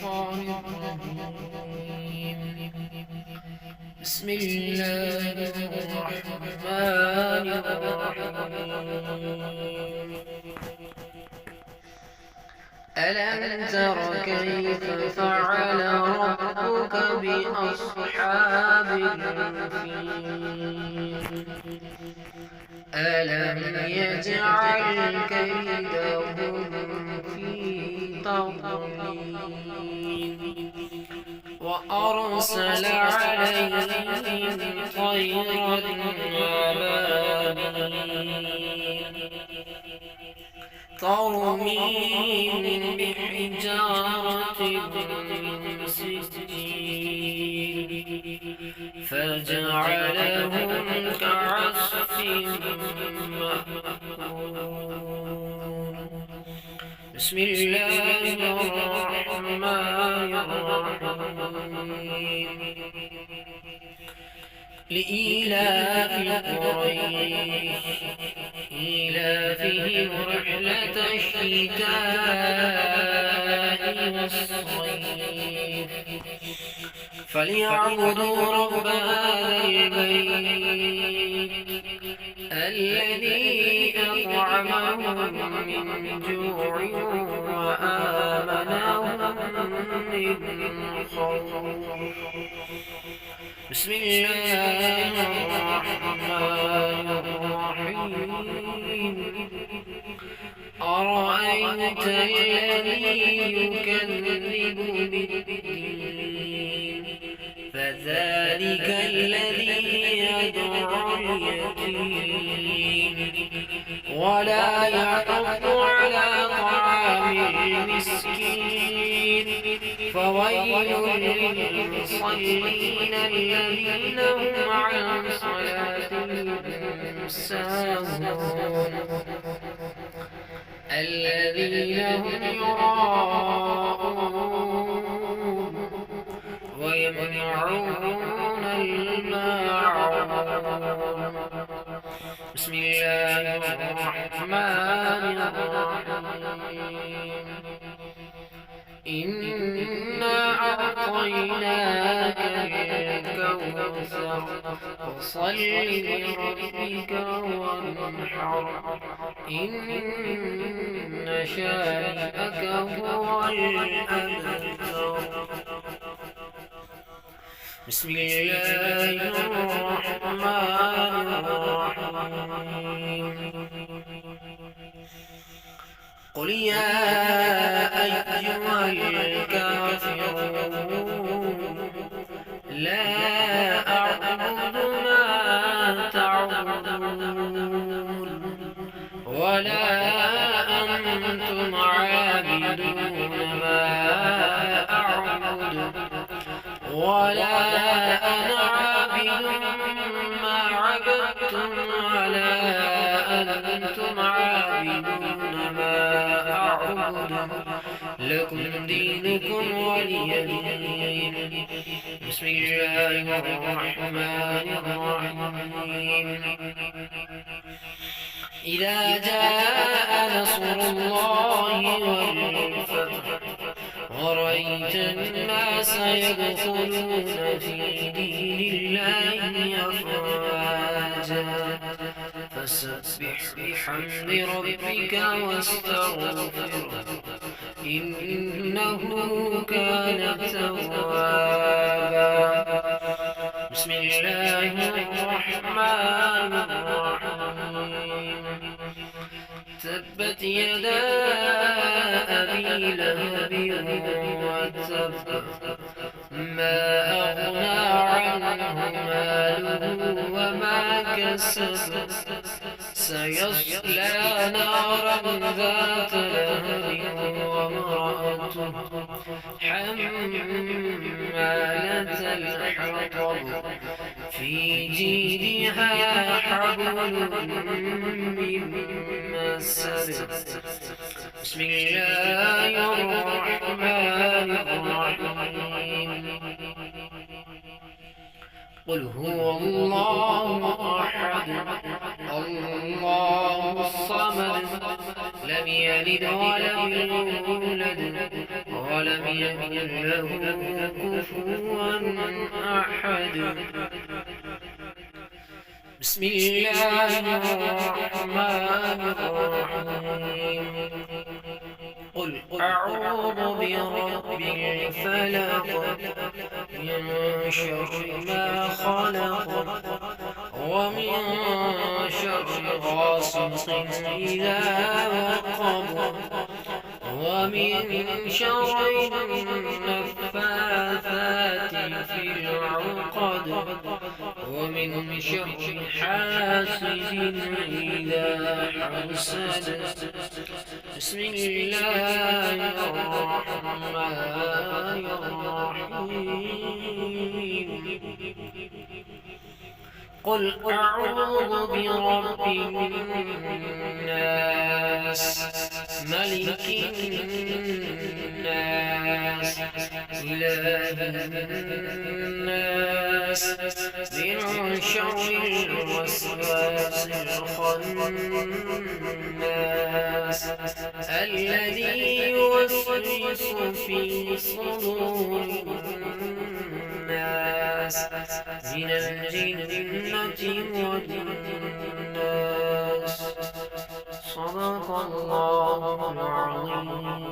الشيطان الرجيم. بسم الله الرحمن الرحيم. ألم تر كيف فعل ربك بأصحاب الفيل؟ ألم يجعل كيدهم في تضليل وأرسل عليهم طيرا أبابيل ترميهم بحجارة من سجيل فجعلهم كعصف مأكول. بسم الله الرحمن الرحيم. لإيلاف قريش إيلافهم رحلة الشتاء والصيف فليعبدوا رب هذا البيت الذي أطعمهم من جوع وآمنهم من خوف. بسم الله الرحمن الرحيم. أرأيت الذي يكذب بالدين فذلك الذي يدعو اليتيم ولا يحض على طعام المسكين فويل للمصلين الذين هم عن صلاتهم ساهون الذين هم يراءون ويمنعون الماعون. بسم الله الرحمن الرحيم. إنا أعطيناك الكوثر فصل لربك وانحر إن شانئك هو الأبتر. بسم الله الرحمن الرحيم. قل يا أيها الكافرون لا أعبد ما تعبدون ولا أنتم عابدون ما أعبد ولا أنا عابد ما عبدتم ولا أنتم عابدون ما أعبد لكم دينكم ولي دين. بسم الله الرحمن الرحيم. إذا جاء نصر الله والفتح ورأيت الناس يدخلون في دين الله أفواجا فسبح بحمد ربك واستغفره إنه كان توابا. بسم الله الرحمن الرحيم. تبت يدا أبي لهب وتب ما أغنى عنه ماله وما كسب سيصلى نارا ذات لهب وامرأته حمالة الحطب في جيدها حبل من مسد. بسم الله الرحمن الرحيم. قل هو الله أحد الله الصمد لم يلد ولم يولد ولم ولم يكن له كفوا أحد. بسم الله الرحمن الرحيم. قل أعوذ برب الفلق من شر ما خلق ومن شر غاسق إذا وقب ومن شر النفاثات في العقد ومن شر حاسد إذا حسد. بسم الله الرحمن الرحيم. قل أعوذ برب الناس ملك الناس إله الناس من شر الوسواس الخناس الذي يوسوس في صدور الناس من الجنة والناس. صدق الله العظيم.